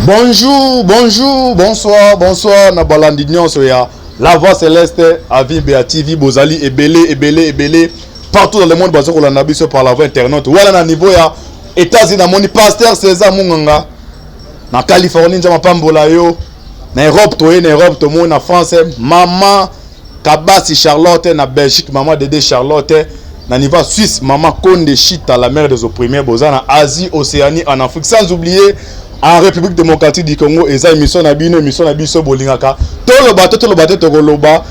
Bonjour, bonjour, bonsoir, bonsoir. Na balandignon soya. La voix céleste à Vibéa TV, Bozali, Ebélé. Partout dans le monde, basé sur la nabi par la voie internet. Voilà na niveau ya États-Unis, mon pasteur César Munganga. Na Californie, njama pambola yo. Na Europe, to mo na France, maman Kabasi Charlotte, na Belgique, maman Dédé Charlotte. Na niveau Suisse, maman Konde Chita, la mère des opprimés, Bozana, Asie, Océanie, en Afrique, sans oublier en République démocratique du Congo, et ça émission na biso bolingaka. Tout le bateau tokoloba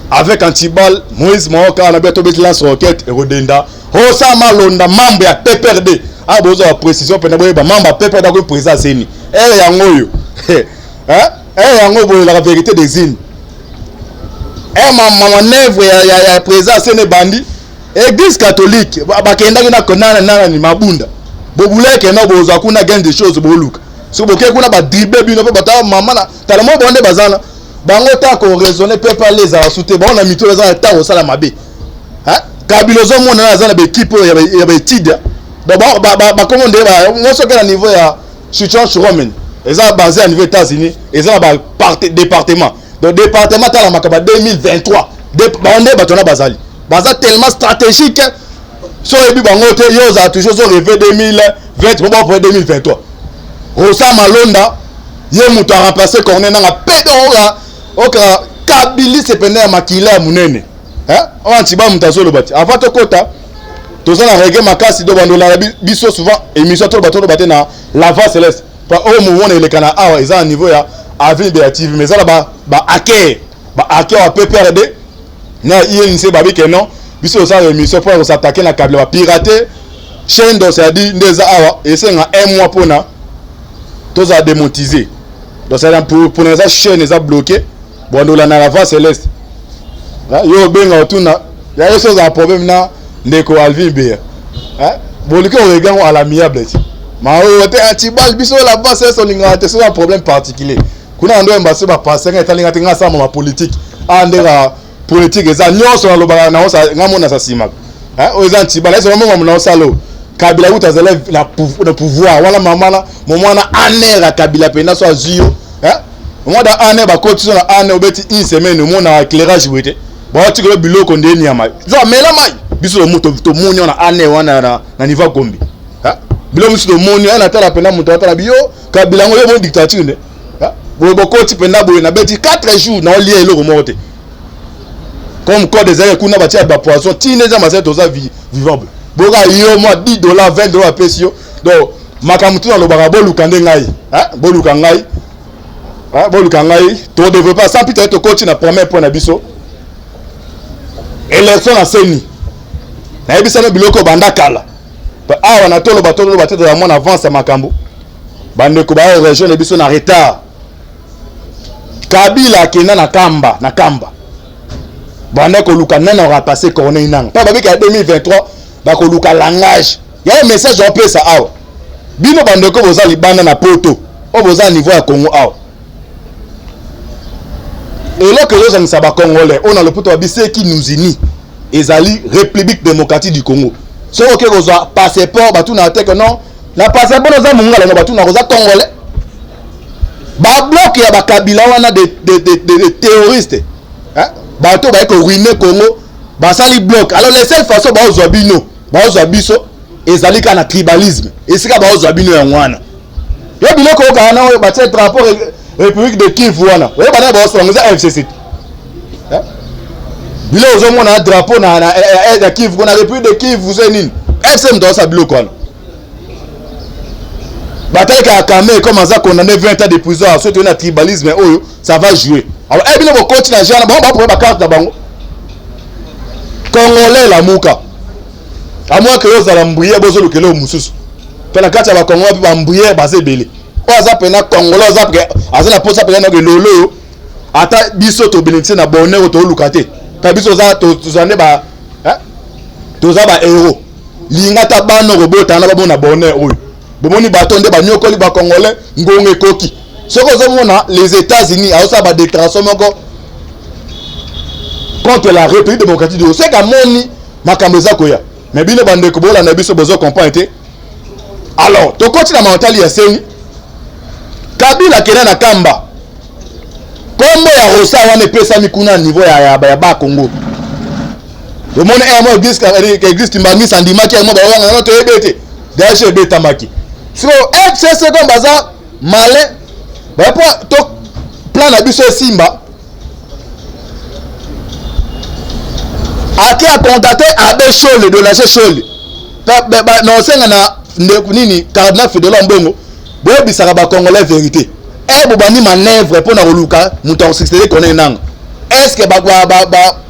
avec Antibal, Moïse Maoka, na bientôt lance roquette et Rodenda. Rosa Malonda, membre ya PPRD. Ah bozo la précision pena boye ba membre PPRD ko président Zeni. Yango yo. Yango la vérité des zines. Manœuvre ya président Sene Bandi. Église catholique, ba kenda na konana ni mabunda. Bobuleke na bozo akuna gain des choses boluka. So boke kuna ba dribble bino pe bata mama na talamo bonde bazana. Bango ta ko raisonner peut pas les assuter. Bon na mito bazana ta o sala mabe. Kabilozo mona na zana be équipe ya ba étude. D'abord ba commande ba on so que na niveau ya situation romaine. Eza basé à niveau États-Unis, eza ba département. Donc département ta la makaba 2023. Bonde batona bazali. Baza tellement stratégique. So ebi bango te yo za toujours so rêvé 2020 pour 2023. Rosa Malonda ye muto a remplacé Corneille na pedo oka Kabili se pende makila munene. On antiba mutazo lo bati. Avant to kota to za na reggae makasi do bando la biso souvent émission to bato baté na la voix céleste. Pas au moment on le kana awa eza niveau ya avis béative mais ça là ba hacker wa PPRD na INC babi que non biso ça émission pour s'attaquer na câble ba pirater chaîne donc ça dit ndeza awa et c'est un mois pour na to za démonétiser. Donc ça pour les chaînes les a bloqué bon on la voix céleste. Yo benga otuna ya yo ça problème na ndeko Alvin Béa. Bolike o regan à l'amiable. Ma o te Antibal biso la voix céleste on ngate c'est un problème particulier. Kuna ndo mbase ba passer nga talinga tinga sa ma politique. Andera politique eza nyonso na lobala na osa ngamona sa simaka. Oza Antibal c'est vraiment mon osalo. Kabila uta zelève le pouvoir wala mamana momana anera Kabila pena so azio. Moi da ane ba coach na ane obeti une semaine mo na éclairage wete. Ba ti ko biloko ndeni ya mai. Zo mela mai. Biso moto to monyo na ane wana na niveau kombi. Bilo musu to monyo na tala pena moto tala biyo Kabila ngo yo mo dictature ne. Bo coach pena bo na beti 4 jours na olie eloko mote. Comme code des airs kuna batia ba poisson tineza maset oza vivable. Boga yo mo $10 $20 pesio. Donc makamutu na lobaka boluka ndengai. Boluka ngai. Boluka ngai to développer sans peut-être coach na premier point na biso. Élection na seni. Na ebisa no biloko banda kala. Awa na tolo batelo ya mon avance à makambo. Bande ko ba région na biso na retard. Kabila kena na kamba. Bande ko luka nana aura passé Corneille nang. Pa babika 2023 ba ko luka langage. Il y a un message on peut ça awa. Bino bande ko boza libanda na poto. O boza niveau ya Congo awa. Et là que nous sommes congolais, on a le pouvoir qui nous unit. Ezali République démocratique du Congo. Ce que vous avez passeport, bah tout n'a que non. La passeport nous a mongala, bah tout n'a pas congolais. Bah bloc ya ba Kabila wana des terroristes. Bah tout bah que ruiner Congo, bah ça li bloc. Alors les seules façons bah ozabino, bah ozabiso, ezali kana tribalisme. Et c'est ka bah ozabino ya wana. Yo biloko kana bah ce drapeau République de Kivu wana. Oye bana ba osonga za FCC. Bilo ozomo na drapeau na Kivu na République de Kivu zenini. FCM do sa bilo kwana. Bataille ka Kame comme ça condamné 20 ans de prison surtout na tribalisme oyo ça va jouer. Alors bino bo coach na jana ba pour ba carte na bango. Congolais la muka. A moins que yo za lambuye bozo lokelo mususu. Pena kati ba Congolais ba mbuye ba sebele. Oza pena Congolais oza pre azana posa pena no lolo ata biso to bénéficier na bonheur to lukate ta biso za to zane ba to za ba héros linga ta bano robota na ba bona bonheur oyo bomoni batonde ba nyokoli ba Congolais ngonge koki soko zo mona les États-Unis a osa ba déclaration moko contre la République démocratique du Congo c'est ka moni makambo za koya mais bino bande ko bola na biso bozo comprendre alors tokoti na mentali ya seni Kabila kena na kamba kombo ya Rosa wana pesa mikuna niveau ya ba Congo le monde est mort existe mbangi sandima ki mo ba wana no to ebete daje beta maki so FCC comme baza malin ba po to plan na biso Simba aki a contacter Abbé Chole de la Chole ba non senga na nini cardinal Fidèle Mbongo boye bisaka ba Congolais vérité bo bani manœuvre pour na roluka muto sextele connaît nang est-ce que ba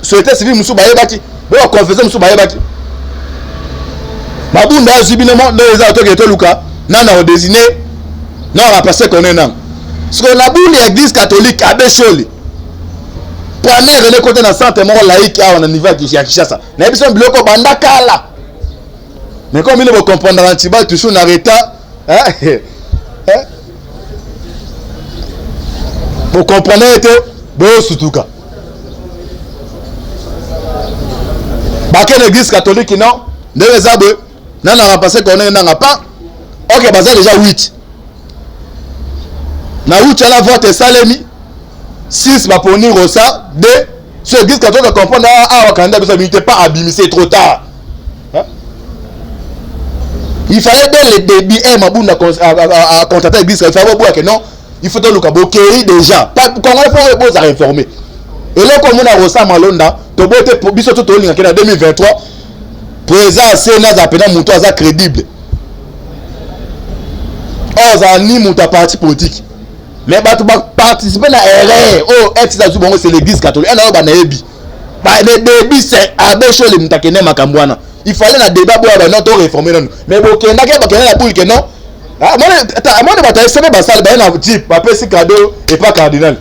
société civile musu ba yebaki bo confesser musu ba yebaki mabunda zibinement les autres to luka nana o désigné non la personne connaît nang ce que la boule église catholique Abbé Chole première le côté na centre mort laïque à on niveau ya Kinshasa na biso biloko banda kala mais comme il veut comprendre antiba toujours na reta vous comprenez que bon sutuka baké l'église catholique non les abé non on a passé qu'on est n'a pas OK baza déjà 8 na 8 la vote salemi 6 va pour ni Rosa 2 sur l'église catholique comprendre ah Wakanda ça n'était pas abîmé c'est trop tard il fallait dès le début mabunda à contacter l'église il fallait voir que non il faut que le cabocé déjà pas quand on fait beaux à informer et là comme on a Rosa Malonda to bote pour biso to linga en 2023 président Sénat appena muto aza crédible oza ni muto parti politique mais ba to participer na erreur oh ex za bongo c'est l'église catholique na ba na ebi ba le début c'est Abbé Chole mutakene makambwana il fallait la débat boire non to réformer non mais bokenda ke bakena la boule que non ah moi de bataille c'est pas ça ba na type ba pesi cadeau et pas cardinal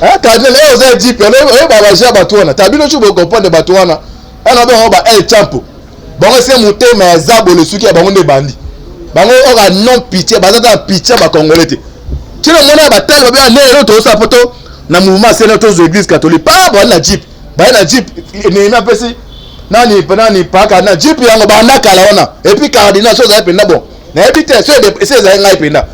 ah cardinal et aux type et ba ja batwana tabino chu bo comprendre batwana ana ba el champo bon c'est monter mais zabo le suki ba ngonde bandi bango ora non pitié ba za pitié ba congolais ti le mona ba tel ba ne to sa photo na mouvement c'est notre église catholique pas ba na jeep ne na pesi nani paka na jeep yango ba na kala wana et puis cardinal so za penda bon na ebite c'est za ngai penda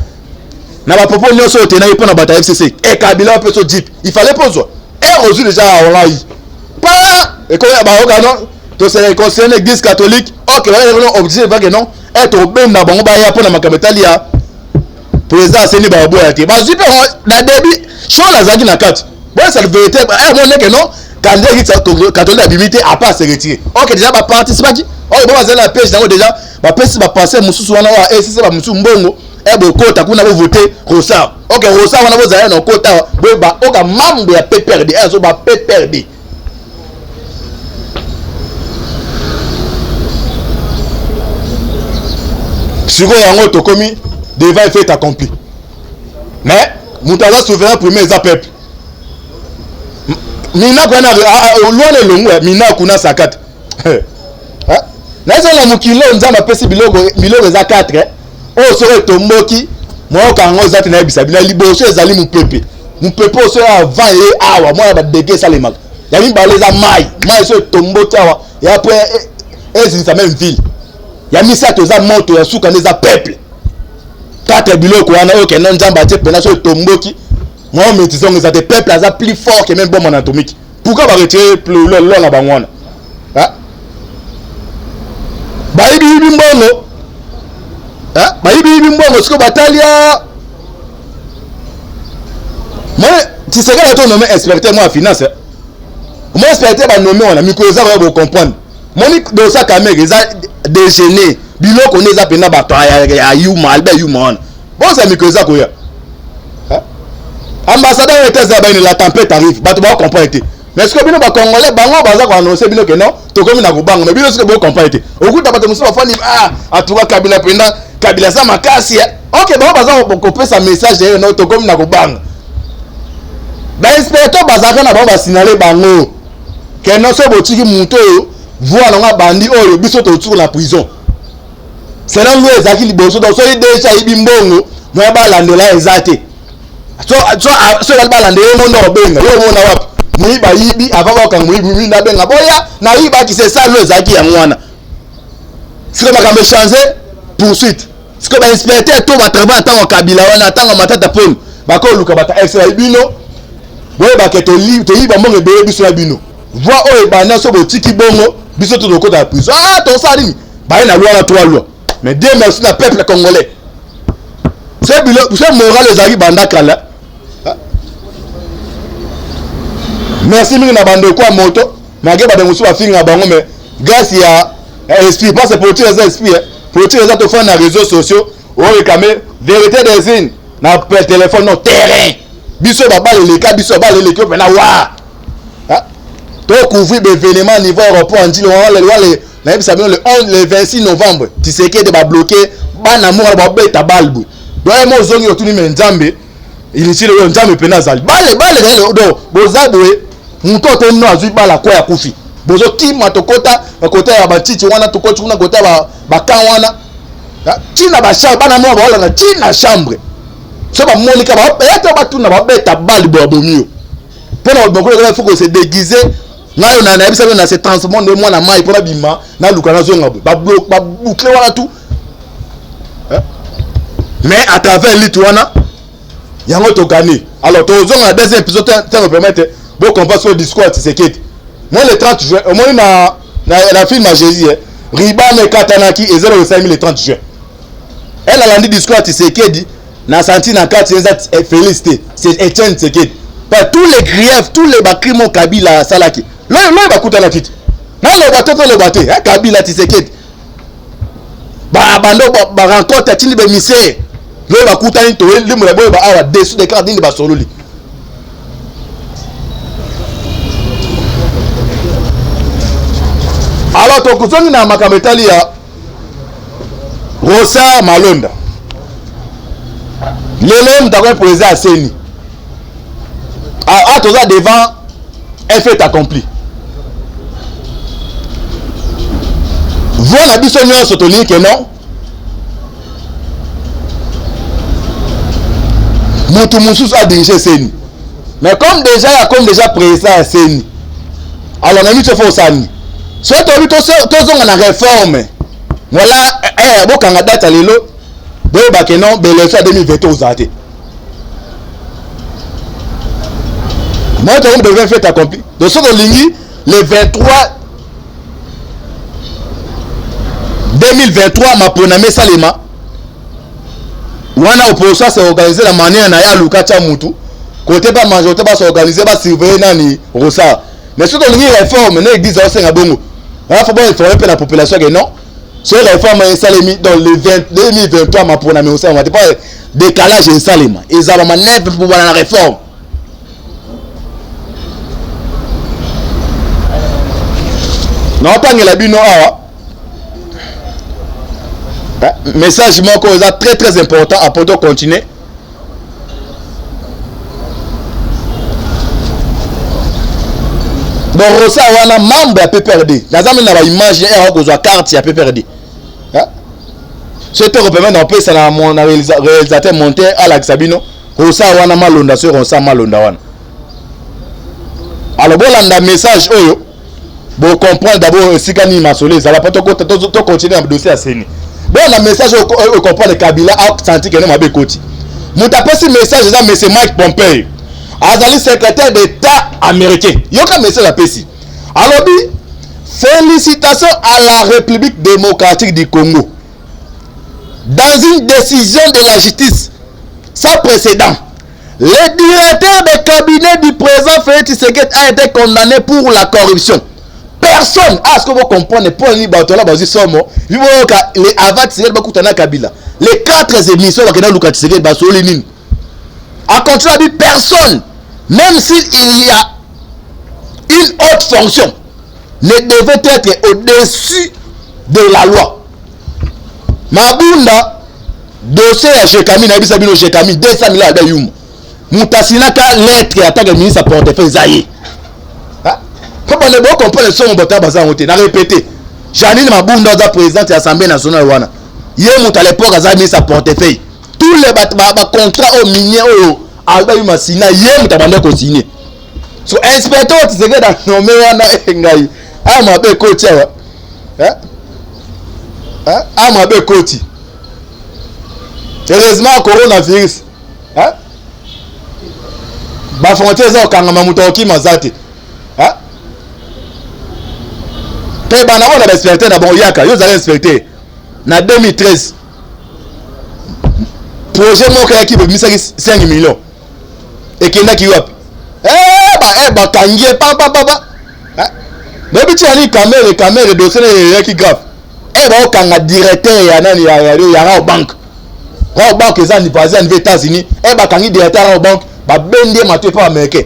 na ba popo nyoso otena ipo na bata FCC et Kabila pe so jeep il fallait poser et reçu déjà online pas et quand ba okano to c'est concerne l'église catholique OK ba obligé va que non être au ben na bango ba ya pona makametali ya président seni ba boya te ba zipe na début show la zaki na carte bon c'est la vérité mon que non candidat catholique d'habilité à pas se retirer OK déjà ba participer OK bon c'est la page là déjà ba pesi ba passer mususu wana wa SCC ba musu mbongo e bo kota kuna bo voter Rosa OK Rosa wana bo zaya no kota bo ba oka mambo ya PPRD so ba PPRD siko yango to komi devant fait accompli mais mutaza souverain premier za peuple mina kwa na loane longu mina kuna sakata na zo la mukilo nzamba pesi biloko za 4 o sore tomboki mo kango za tina bisa bina liboso ezali mupepe o sore avant et awa mo ba dege salema ya mi ba leza mai so tomboki awa et après ezisa même ville ya misa to za moto ya suka neza peuple 4 biloko wana OK non nzamba te pena so tomboki mo metizongo za te peuple aza plus fort que même bombe atomique pourquoi va retirer le na bangwana bayibi mbongo bayibi mbongo siko batalia moi tu sais que tu nommé expert moi finance moi expert ba nommé on a miko za ba comprendre moni do sa kamera za déjeuner biloko neza pena bato ya yuma albe yuma bon ça miko za ko ya ambassadeur était za ba la tempête arrive bato ba comprendre mais ce que bino ba congolais bango baza ko annoncer bino que non to komi na kubango mais bino ce que bo comprendre okuta bato musu bafani atuka Kabila penda Kabila za makasi OK bango baza ko pesa message non to komi na kubango ba inspecteur baza kana bango ba signaler bango que non so botiki muto voilà nga bandi oyo biso to tsuru la prison c'est là où ezaki liboso donc so déjà ibimbongo no ba landela ezate so ba landela mo no benga yo mo na wapi muiba yibi avaba ka muibi na benga boya na yiba ki c'est ça lo ezaki ya ngwana sika makambe changer poursuite ce que ba inspecteur to ba travail tant Kabila wana tant matata pon ba ko luka ba ex la bino boye ba ke to li ba monge be biso la bino voix o e ba na so bo tiki bongo biso to ko ta prison to sali ba na loi na toi loi mais Dieu merci na peuple congolais c'est moral les ari banda kala merci mingi na bando kwa moto na ge ba de musu afinga bango mais grâce ya esprit pas c'est pour tirer les esprits pour tirer les autres na réseaux sociaux o rekamé vérité des signes na téléphone non terrain biso ba bale le ka biso ba le ke na wa to couvrir l'événement niveau aéroport en dit le na bisa bien le 26 novembre tu sais que de ba bloquer bana mo ba beta balbu doye mo zongi otuni menzambe initié le nzambe penazali bale do bozabwe mutoto no azui bala kwa ya kufi bozo kima tokota bakota ya batiti wana tokoti kuna kota ba kan wana tina ba chambre bana mo ba na tina chambre so ba monika ba eto batuna ba beta bali bo bomio pona boko il faut que se déguiser ngayo na bisa na se transformer de moi na mai pona bima na lukana zonga ba bloc ba boucler wana tout mais à travers l'Ituana yango to gagner alors to zonga deuxième épisode ça me permettre bon qu'on passe au discours Tshisekedi moi le 30 juin au moins na film à Jésus Ribane Katanaki et 05000 le 30 juin elle a rendu discours Tshisekedi na senti na kati félicité c'est Etienne Tshisekedi par tous les griefs tous les crimes Kabila salaki là ba kutana kiti na le bato Kabila Tshisekedi ba bando ba rencontre tini be misé le ba kutani to le mo ba awa dessus des cartes ba sololi alors to kuzongi na makametali ya Rosa Malonda lelo ndakwa président Aseni a toza devant un fait accompli voilà biso nyonso toni ke non mutu mususu a dirigé Seni mais comme déjà président Aseni alors na miso fo sani so to zonga na réforme voilà bokanga date lelo boye ba ke non l'élection 2020 ozate moi to devait fait accompli de ce que lingi le 23 2023 ma pronamé salema wana opposition s'est organisé la manière na ya lukacha mutu côté ba majorité ba s'organiser ba surveiller nani Rosa mais ce que lingi réforme na église au senga bongo il faut bien informer la population que non ce réforme est salemi dans le 2023 ma pronamé au senga pas décalage en salema ils ont ma neuf pour la réforme non pas que la bino awa message moko est très important à pour continuer bon Rosa wana membre ya PPRD nazami na ba image ya ko zo carte ya PPRD c'était repéré dans place na mon réalisateur monté à la Sabino Rosa wana malonda sur Rosa malonda wana alors bolanda message oyo bon comprendre d'abord sikani masole ça va pas to continuer le dossier à Seni bon la message au comprendre Kabila a senti que non mabe koti mutapesi message ça monsieur Mike Pompeo azali secrétaire d'état américain yoka message apesi alors bi félicitations à la République démocratique du Congo dans une décision de la justice sans précédent le directeur de cabinet du président Félix Tshisekedi a été condamné pour la corruption. Personne, ce que vous comprenez, pour les Batola Bazi Somo, les Avat Tshisekedi Bakutana Kabila, les 4 émissions qui ont Luka Tshisekedi Basolinin. À contraire, personne, même s'il y a une haute fonction, ne devait être au-dessus de la loi. Mabunda, dossier à Chekami, Nabisabino Chekami, 200 000 à Yum. Moutasinaka lettre à ta ministre à portefeuille Zaye. Comment ne pas comprendre son bota bazan hoté na répéter. Janine Mabunda za présidente de l'Assemblée nationale wana. Yé mouta l'époque za ministre à portefeuille. Tous les contrats au minier au alba yuma sina yé mouta bande ko signer. So inspecteur Tshisekedi da nommé wana ngai. Ah mabe koti wa. Ah mabe koti. heureusement coronavirus hein ba frontière za okangama muto okima zate hein pe bana on a respecté na bon yaka yo za respecté na 2013 projet moko ya ki be misaki 5 millions et kenda ki wapi ba kangie pa hein mais tu ali caméra dossier ya ki grave ba okanga directeur ya nani ya banque Ra banque ezani basé en États-Unis ba kangi directeur ra banque ba bende mato pa américain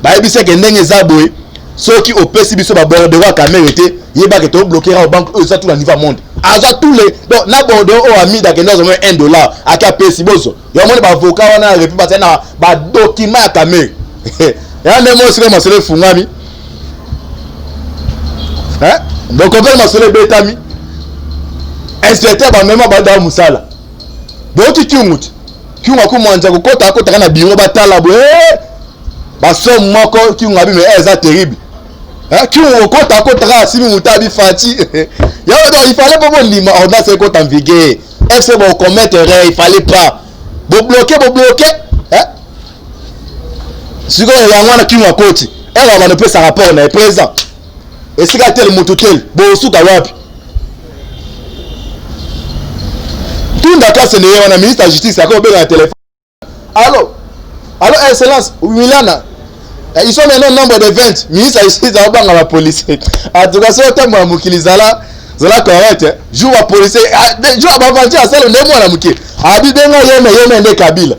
ba ebise ke ndenge za boye soki opesi biso ba bordeaux wa caméra été yeba ke to bloquer ra banque eux ça tout le niveau monde aza tous les donc na bordeaux o ami da ke dans $1 aka pesi bozo yo moni ba avocat wana repi ba na ba document ya caméra ya ndemo sire masele fungami hein donc on peut masele betami inspecteur ba même ba da musala boti kiumuti kiunga kumwanja kokota kana biro batala bo baso moko kiunga bi mais eza terrible kiunga kokota ka simi mutabi fati yo donc il fallait pas lima on a ce côté en vigueur FC bon commettre erreur il fallait pas bloquer hein siko ya mwana kiunga koti va ne peut sa rapport na présent et sika tel mututel bo suka wapi tout d'accord c'est le ministre de la justice a coupé le téléphone. Allô excellence Milana ils sont maintenant nombre de 20 ministre de la justice a banga la police en tout cas c'est autant moi mukilizala zala correct joue la police joue ba vanti à celle ndemo na muke abi benga yeme nde kabila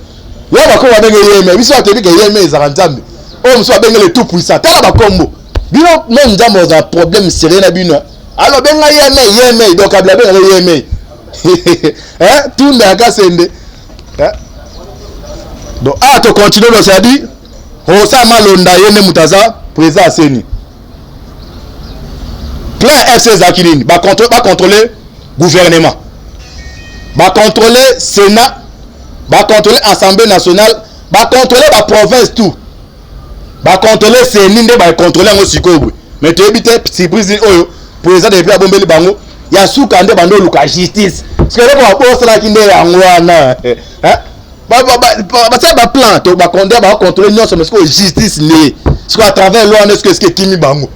yo ba ko wa benga yeme biso atebi ke yeme za nzambe o mso benga le tout puissant tala ba kombo bino même nzambe za problème sérieux na bino alors benga yeme donc kabila benga yeme hein tout ndaka sende hein donc to continuer le sadi Rosa Malonda yene mutaza président Seni plan FC Zakilini ba contrôler gouvernement ba contrôler Sénat ba contrôler Assemblée nationale ba contrôler ba province tout ba contrôler Seni nde ba contrôler ngo sikobwe mais to ebite surprise oyo président depuis abombeli bango ya suka nde bando luka justice ce que le rapport là qui nde yangwana hein ba plan to ba contrôler nyonso mais que justice ne ce que à travers loi est-ce que kimi bango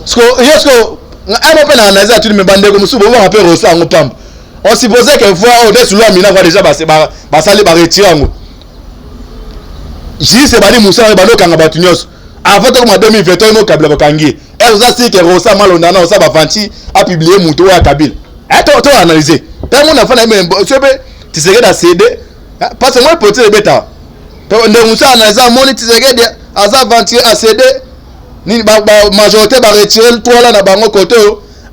ce que un peu na analyse tout me bande comme sous bon rappel Rosa ngo pamba on supposait que fois au dessus loi mina va déjà ba sali ba retirer ngo justice ba di musa ba lokanga ba nyonso avant que en 2021 no kabla bakangi elle a dit que Rosa Malonda na Rosa Bafanti a publié muto wa Kabila to analyser pe mon enfant na même tu serais da CD parce que moi peut être bêta nde musa analyser moni tu serais de Asa Bafanti a CD ni ba majorité ba retirer toi là na bango côté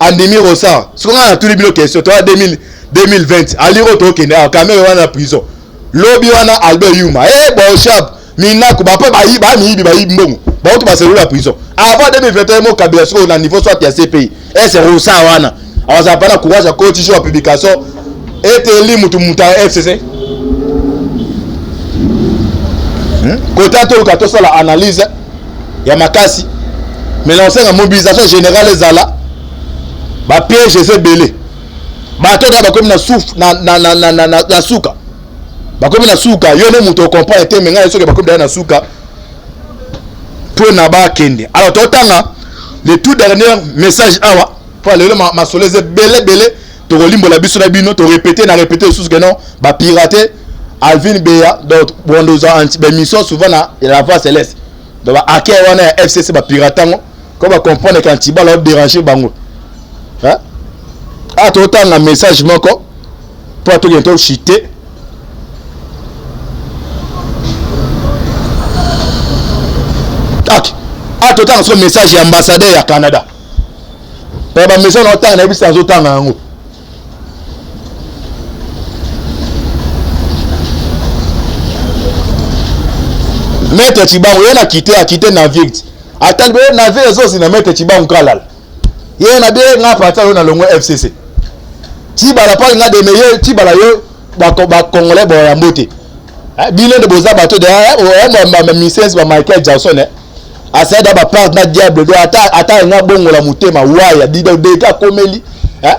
andimi Rosa ce qu'on a tout les question toi 2020 aliro to kende a caméra wana prison lobby wana Albert Yuma bon chap mina ko ba pe ba yi mbongo ba to ba la prison avant 2021 mo Kabila sur na niveau soit ya CPI et c'est Rosa wana awaza pana courage à coach sur publication et te mutu FCC côté to ka to la analyse ya makasi mais l'ancien mobilisation générale zala ba piège c'est belé ba to ba comme na souffle na suka ba comme na suka yo ne mutu comprend et mais ngai so ke ba comme na suka pour naba kende alors totanga le tout dernier message awa pour aller ma solese belé to limbola biso na bino to répéter sous que non ba pirater Alvin Beya donc bondoza anti ba mission souvent na la voix céleste donc ba hacker wana FCC ba piratango ko ba comprendre quand ti ba leur déranger bango hein totanga message moko pour to bientôt chiter total son message ambassadeur ya Canada pe ba message no tanga na bisa zo tanga ngo Maître Chibangu yena quitter navire atalbe navire zo si na Maître Chibangu kalal yena be nga pata na longo FCC ti bala pa nga de meilleur ti bala yo ba congolais bo ya mbote bile de boza bato de ma mission ba Michael Jackson asada ba part na diable do ata nga bongo la mutema waya dido de ka komeli hein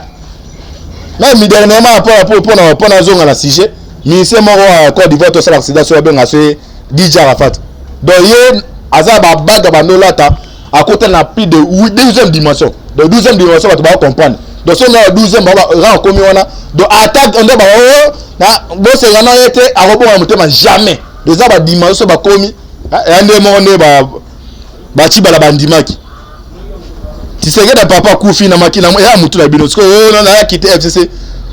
même dernièrement pour na zonga na sujet ministre moko à Côte d'Ivoire to sala accident so benga se DJ Arafat donc ye azaba baga bandolata à côté na plus de 12e dimension de 12e dimension tu vas comprendre donc so na 12e ba ran komi wana donc attaque on ba na bo se yana été a robonga mutema jamais déjà ba dimension ba komi ande mo ne ba ci bala bandimaki Tshisekedi papa kufi na makina ya mutu na bino siko non na kite FCC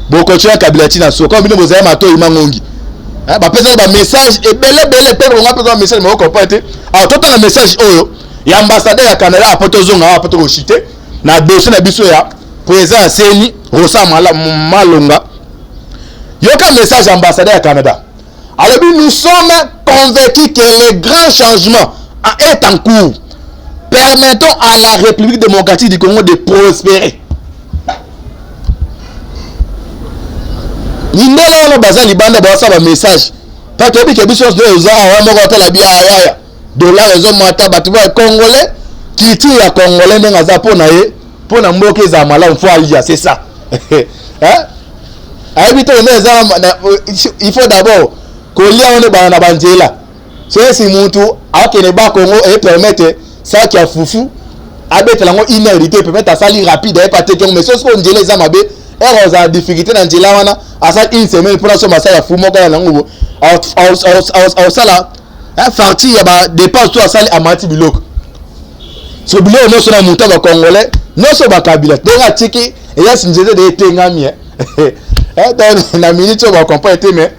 boko chia Kabila tina so comme bino bozaya mato imangongi ba pesa ba message et bele pe on pesa message mais on comprend te a toto na message oyo ya ambassadeur ya Canada apoto zonga apoto ko chité na dossier na biso ya président Seni Rosa Malonga yoka message ambassadeur ya Canada alors nous sommes convaincus que le grand changement est en cours. Permettons à la République démocratique du Congo de prospérer. Nindelo no baza libanda ba sa ba message. Pas to bi ke biso de za wa mo ko la bia ya. Dollar ezo mata batu ba congolais qui tue ya congolais ndenga za pona ye pona mboke za mala mfo alia c'est ça. Hein? Habito ne za il faut d'abord ko lia on ba na banjela. C'est si mutu akene ba Congo et permettre ça qui a foufou abet lango inérité peut mettre ça li rapide et pas te mais ce qu'on dit les amabe et a difficulté dans njela wana à ça une semaine pour ça ça ya fumo ka lango au sala farti ya ba dépense toi sali amati biloko so biloko no so na muta ba congolais no so ba kabila donc atiki et ya sinjete de tengami donc na minute ba comprendre mais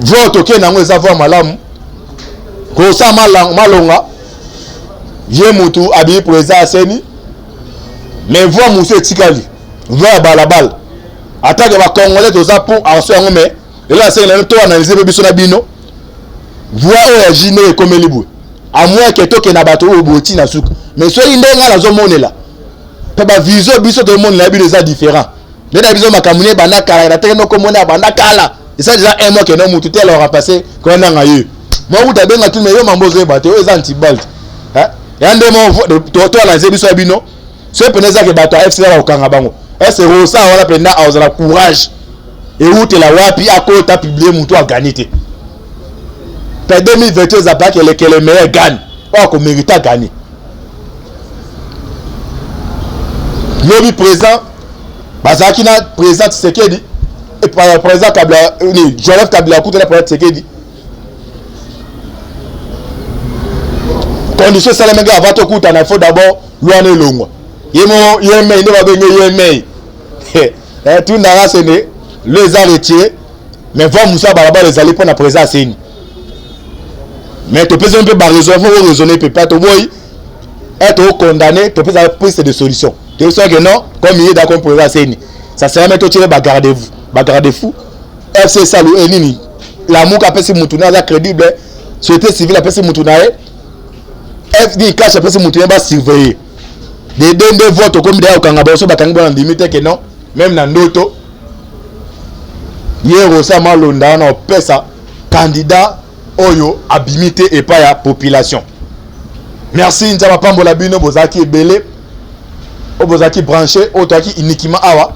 vote ke nango eza voir malamu ko sa malonga ye mutu abi président Seni mais voix muso etikali voix balabal attaque ba congolais to za pour aso yango mais là c'est le to analyser be biso na bino voix o jine comme libu à moins que to ke na bato o boti na suka mais so indenga na zo monela pe ba vision biso to monde na bino za différent na biso makamune bana kala na teke no komona bana kala et ça déjà un mois que no mutu tel aura passé ko na ngaye moi ou ta benga tout mais yo mambozo bato o za antibalt hein yande mo to la zebiso bino ce peneza ke bato FC la okanga bango est-ce que ça wala penda azala courage et outé la wapi akota publier mutu a gagné te pe 2022 za pas que le meilleur gagne ou ko mérite gagner lobi présent bazaki na président Tshisekedi et par président Kabila ni Joseph Kabila kuta na président Tshisekedi condition salama ga avato kuta na faut d'abord luane longwa yemo yeme inde ba benye yeme tout na rasene les arrêtés mais va musa balaba les aller pour na président Seni mais tu peux un peu raisonner peut pas to boy être condamné tu peux avoir prise de solution tu sais que non comme il est d'accord président Seni ça sert à mettre tirer ba garde-fou FC salu enini la muka pesi mutuna za crédible société civile a pesi mutuna FD cash après ce mutué va surveiller des deux votes comme d'ailleurs quand on va kangi ba limite que non même na ndoto yero sa malonda na pesa candidat oyo abimité et pas ya population merci nzaba pambola bino bozaki ebele o bozaki branché o toki uniquement awa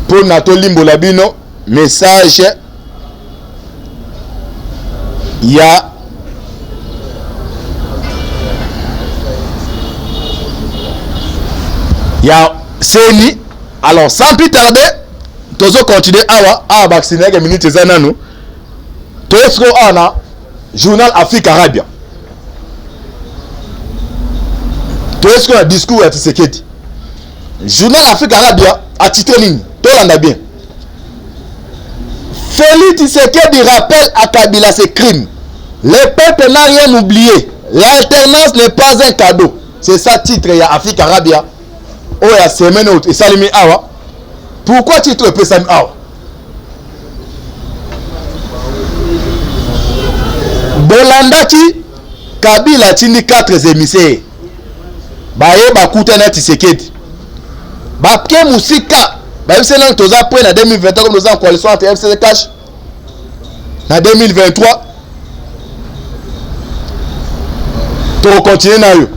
pour na to limbola bino message ya ya Seni alors sans plus tarder tozo continuer awa vacciner que minute zananu tosko ana journal Afrique Arabia tosko un discours à Tshisekedi journal Afrique Arabia a titré ligne tolanda bien Félix Tshisekedi rappelle à Kabila ses crimes le peuple n'a rien oublié l'alternance n'est pas un cadeau c'est ça titre ya Afrique Arabia. Oh ya semaine et salimi awa pourquoi titre peut salimi awa bolandaki Kabila tindi 4 émissaires baye bakuta na Tshisekedi bapke musika bayebise na toza point na 2023 comme nous en coalition entre FCC cash na 2023 to continuer na yo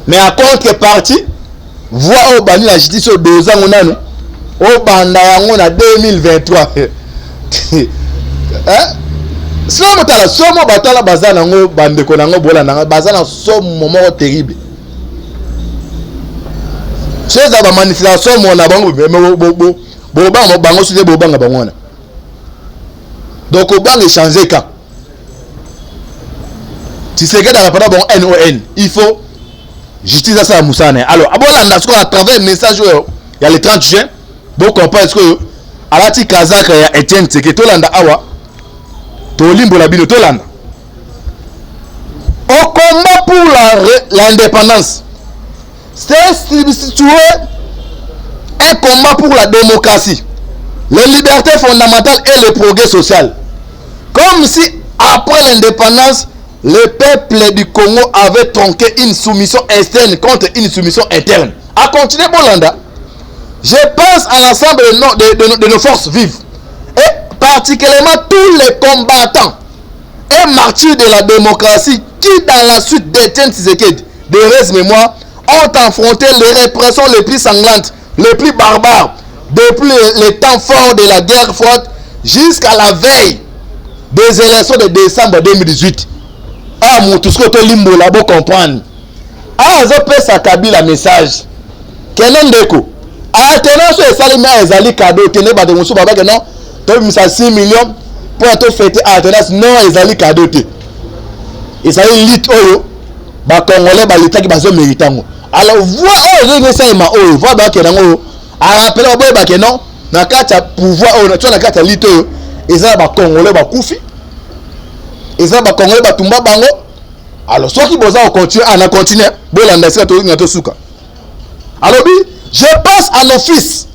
mais à contrepartie voix au bani la justice au 2 ans on a nous au banda yango na 2023 hein somo tala somo batala bazana ngo bande ko nango bola nanga bazana somo moment terrible chez aba manifestation mo na bango bo bango sute bo banga bangona donc au banc échanger quand si c'est que dans la parole bon NON il faut justice à ça Moussane alors abolanda ce qu'on à travers message il y a le 30 juin donc on pense que alati kazaka ya Etienne Tshisekedi landa awa to limbo la bino to landa au combat pour l'indépendance c'est situé un combat pour la démocratie, les libertés fondamentales et le progrès social. Comme si après l'indépendance, le peuple du Congo avait tronqué une soumission externe contre une soumission interne. À continuer Bolanda, je pense à l'ensemble de nos forces vives et particulièrement tous les combattants et martyrs de la démocratie qui dans la suite d'Etienne Tshisekedi, de reste mémoire, ont affronté les répressions les plus sanglantes, les plus barbares, depuis les temps forts de la guerre froide jusqu'à la veille des élections de décembre 2018. Ah, mon tout ce que tu limbo là, vous comprendre. Ah, je peux ça Kabila message. Quel est le coup? Ah, tenez sur les salines, les alliés cadeaux, tenez, bah, de mon soubaba, que non, tu as mis ça 6 millions pour te fêter. Ah, tenez, non, les alliés cadeaux, et ça y est, lit, oh, bah, Congolais, bah, l'État qui va se mériter. Alors, vois, oh, je sais pas, oh, vois, bah, que non, à rappeler, oh, bah, que non, na kata pouvoir, oh, tu as na kata lit, oh, et ça, bah, Congolais, bah, koufi. Et ça, bah, Congolais, bah, tumba, bango. Alors, ceux qui vont continuer, on a continué, bon, la nation, tu as souka. Alors, je pense à nos fils.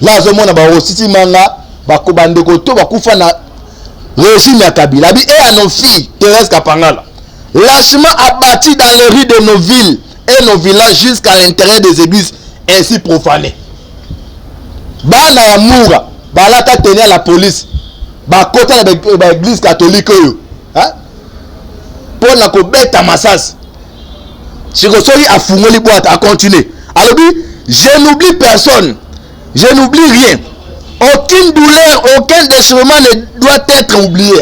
Là, je m'en vais au City Manga, bah, Kobande Koto, bah, Koufa na régime ya Kabila, et à nos filles, Thérèse Kapangala. Lâchement abattu dans les rues de nos villes et nos villages jusqu'à l'intérieur des églises ainsi profanées. Bana ya Moura, balata tenir la police, ba côté de l'église catholique, hein? Pour na ko beta masas. Si vous soyez à fungoli boîte à continuer. Alors je n'oublie personne, je n'oublie rien. Aucune douleur, aucun déchirement ne doit être oublié.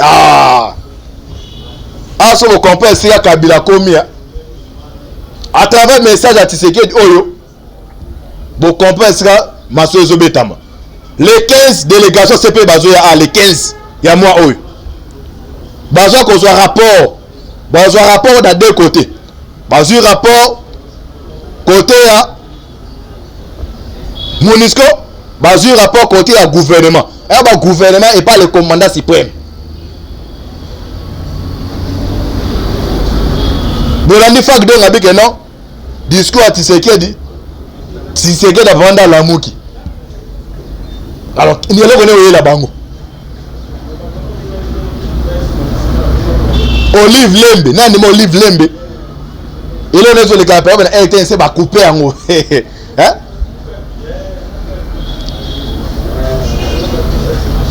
Ah, ça vous comprenez, c'est à Kabila Komia. À travers le message à Tshisekedi Oyo, vous comprenez ça, Maso Zobetama. Les 15 délégations CP Bazoya à les 15, il y a moi Oyo. Bazoya qu'on soit rapport, Bazoya rapport dans deux côtés. Bazoya rapport côté à Monisco, Bazoya rapport côté à gouvernement. Et le gouvernement et pas le commandant suprême. Bolandi fak de ngabi que non discours à Tshisekedi a vendu la mouki. Alors il y a le la bango Olive Lembe nani mo Olive Lembe il est dans le cas pour être c'est ba couper en haut hein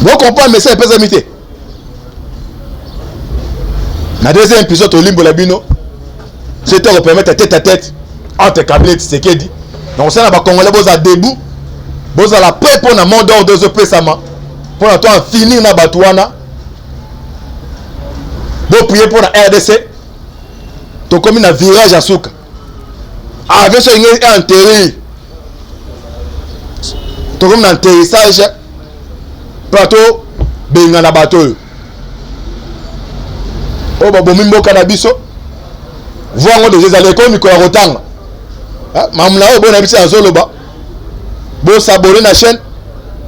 vous comprenez mais c'est pas amité na deuxième épisode Olimbo Labino c'est te permettre tête à tête entre Kabila et Tshisekedi. Donc ça va Congolais boza debout, boza la paix pour na monde d'ordre de pesama. Pour na toi finir na batouana. Bo prier pour la RDC. To comme na virage à souka. Avec ce un enterré. To comme na atterrissage plateau benga na bateau. Oh ba bomimbo kanabiso. Voir des allées comme il y a autant. Mamla, bon habitude à Zoloba. Bon s'abonner na chaîne.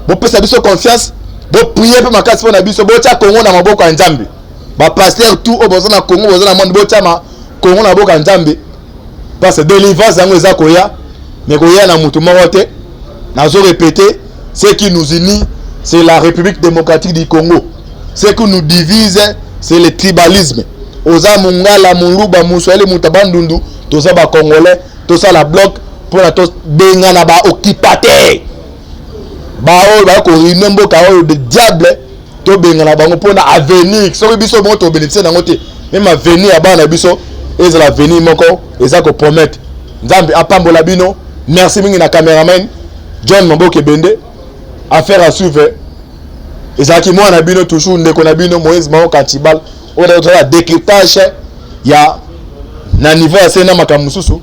Bon peut s'abonner confiance. Bon prier pour ma casse pour n'abiso. Bon tia Congo na maboko en Nzambe. Ba pasteur tout au besoin na Congo besoin na monde bon tia ma Congo na maboko en Nzambe. Parce que délivrance yango eza koya. Mais koya na mutu moko te. Nazo répéter, ce qui nous unit, c'est la République démocratique du Congo. Ce qui nous divise, c'est le tribalisme. Oza mungala muluba muswele mutabandundu toza ba congolais toza la bloc pour la tos benga na ba occupate ba o ba ko rinembo ka o de diable to benga na bango pona avenir so biso mo to bénéficier na ngote même avenir ya bana biso ezala avenir moko eza ko promettre nzambe apambola bino merci mingi na cameraman John Mamboke Bende affaire à suivre. Ezaki moi na bino toujours ndeko na bino Moïse Mao Kantibal. On a la décryptage ya na niveau ya sena makamususu.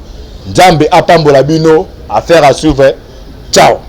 Nzambe apambola bino affaire à suivre. Ciao.